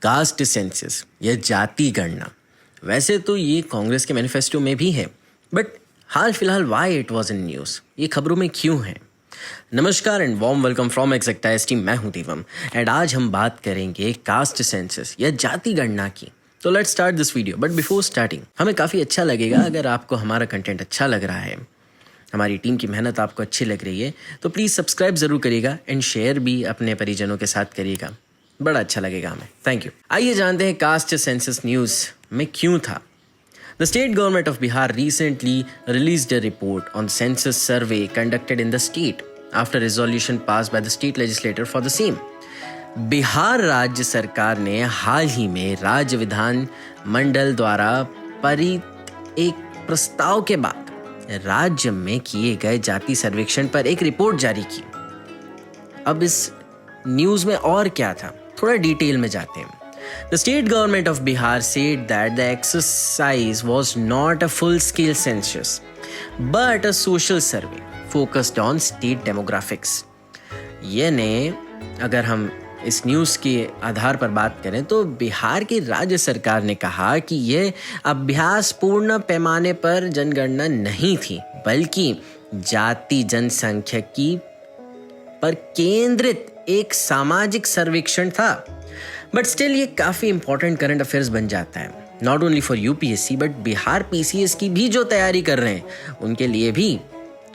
Caste census या जाति गणना, वैसे तो ये कांग्रेस के मैनिफेस्टो में भी है, बट हाल फिलहाल why it was in news, ये खबरों में क्यों है। नमस्कार एंड वार्म वेलकम फ्रॉम एक्सैक्टाइज टीम। मैं हूं दिवम एंड आज हम बात करेंगे कास्ट सेंसस या जाति गणना की। तो let's start this video, but before starting हमें काफ़ी अच्छा लगेगा अगर आपको हमारा कंटेंट अच्छा लग रहा है, हमारी टीम की मेहनत आपको अच्छी लग रही है, तो प्लीज़ सब्सक्राइब ज़रूर करिएगा एंड शेयर भी अपने परिजनों के साथ करिएगा, बड़ा अच्छा लगेगा हमें। Thank you. आइए जानते हैं कास्ट सेंसस न्यूज़ में क्यों था। The state government of Bihar recently released a report on census survey conducted in the state after resolution passed by the state legislature for the same. Bihar राज्य सरकार ने हाल ही में राज्य विधान मंडल द्वारा पारित एक प्रस्ताव के बाद राज्य में किए गए जाति सर्वेक्षण पर एक रिपोर्ट जारी की। अब इस न्यूज़ में और क्या था, थोड़ा डिटेल में जाते हैं। The state government of Bihar said that the exercise was not a full-scale census, but a social survey focused on state demographics. यानी अगर हम इस न्यूज़ के आधार पर बात करें तो बिहार की राज्य सरकार ने कहा कि यह अभ्यासपूर्ण पैमाने पर जनगणना नहीं थी, बल्कि जाति जनसांख्यिकी पर केंद्रित एक सामाजिक सर्वेक्षण था। बट स्टिल ये काफ़ी इंपॉर्टेंट करंट अफेयर्स बन जाता है, not only for UPSC but Bihar PCS की भी जो तैयारी कर रहे हैं उनके लिए भी।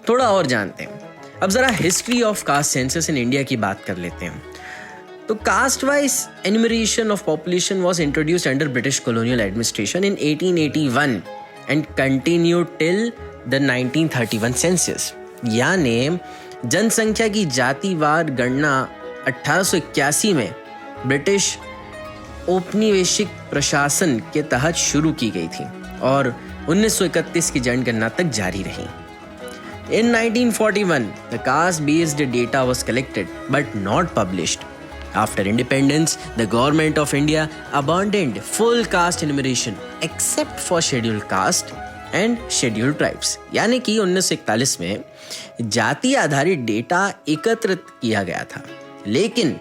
थोड़ा और जानते हैं। अब ज़रा history of caste census in India की बात कर लेते हैं। तो caste wise enumeration of population was introduced under British colonial administration in 1881 and continue till the 1931 census. यानी जनसंख्या की जातिवार गणना 1881 में ब्रिटिश औपनिवेशिक प्रशासन के तहत शुरू की गई थी और 1931 की जनगणना तक जारी रही। In 1941, the caste-based data was collected but not published. After independence, the government of India abandoned full caste enumeration except for scheduled caste and scheduled tribes. यानी कि 1941 में जाति आधारित डेटा एकत्रित किया गया था, लेकिन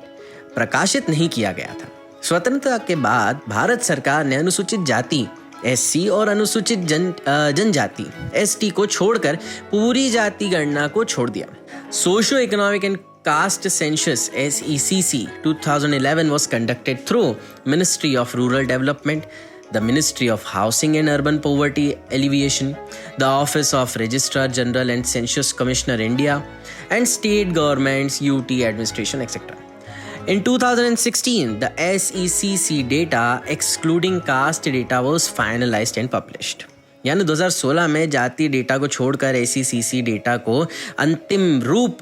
प्रकाशित नहीं किया गया था। स्वतंत्रता के बाद भारत सरकार ने अनुसूचित जाति एससी और अनुसूचित जनजाति एसटी को छोड़कर पूरी जाति गणना को छोड़ दिया। Socio economic and caste census SECC 2011 was conducted through Ministry of Rural Development, the Ministry of Housing and Urban Poverty Alleviation, the Office of Registrar General and Census Commissioner India, and state governments, UT administration, etc. In 2016, the SECC data excluding caste data was finalized and published. यानी 2016 में जाति data को छोड़कर SECC data को अंतिम रूप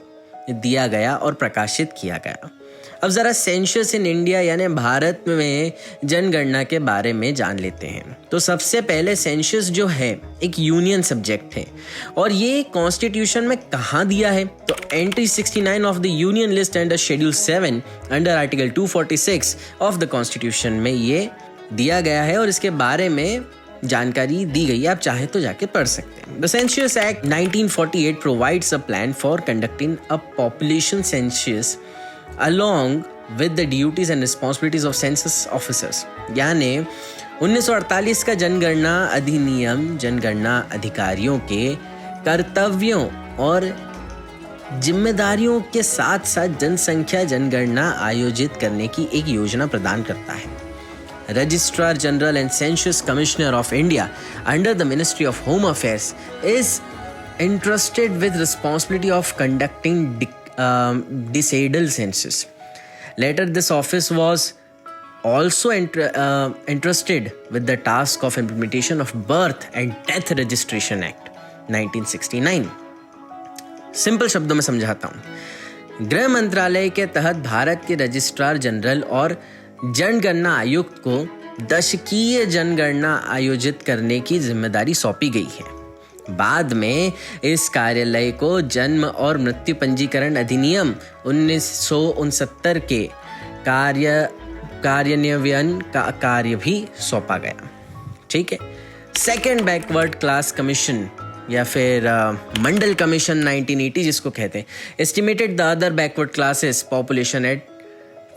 दिया गया और प्रकाशित किया गया। अब ज़रा सेंसस इन इंडिया यानी भारत में जनगणना के बारे में जान लेते हैं। तो सबसे पहले सेंसस जो है एक यूनियन सब्जेक्ट है और ये कॉन्स्टिट्यूशन में कहाँ दिया है, तो entry 69 of the union list under schedule 7 under article 246 of the constitution में ये दिया गया है और इसके बारे में जानकारी दी गई है, आप चाहे तो जाके पढ़ सकते हैं। The census act 1948 provides a plan for conducting a population census along with the duties and responsibilities of census officers. यानी 1948 का जनगणना अधिनियम जनगणना अधिकारियों के कर्तव्यों और जिम्मेदारियों के साथ साथ जनसंख्या जनगणना आयोजित करने की एक योजना प्रदान करता है। Registrar general and census commissioner of India under the ministry of home affairs is entrusted with responsibility of conducting decadal census. Later, this office was also entrusted with the task of implementation of Birth and Death Registration Act 1969. Simple शब्दों में समझाता हूँ। गृह मंत्रालय के तहत भारत के registrar general और जनगणना आयुक्त को दशकीय जनगणना आयोजित करने की जिम्मेदारी सौंपी गई है। बाद में इस कार्यालय को जन्म और मृत्यु पंजीकरण अधिनियम 1969 के कार्यान्वयन का कार्य भी सौंपा गया। ठीक है। सेकेंड बैकवर्ड क्लास कमीशन या फिर मंडल कमीशन 1980 जिसको कहते हैं, estimated the other backward classes population at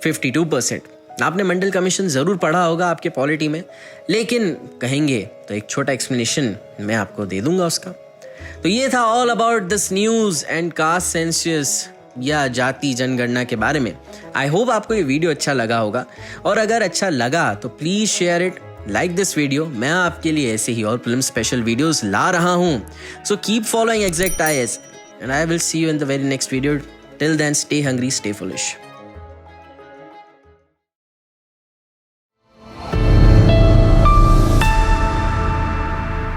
52%। आपने मंडल कमीशन ज़रूर पढ़ा होगा आपके पॉलिटी में, लेकिन कहेंगे तो एक छोटा एक्सप्लेनेशन मैं आपको दे दूंगा उसका। तो ये था all about this news and caste census या जाति जनगणना के बारे में। आई होप आपको ये वीडियो अच्छा लगा होगा, और अगर अच्छा लगा तो please share it, like this video. मैं आपके लिए ऐसे ही और फिल्म स्पेशल वीडियोस ला रहा हूँ। So keep following Exact IAS and I will see you in the very next video. Till then, stay hungry, stay foolish.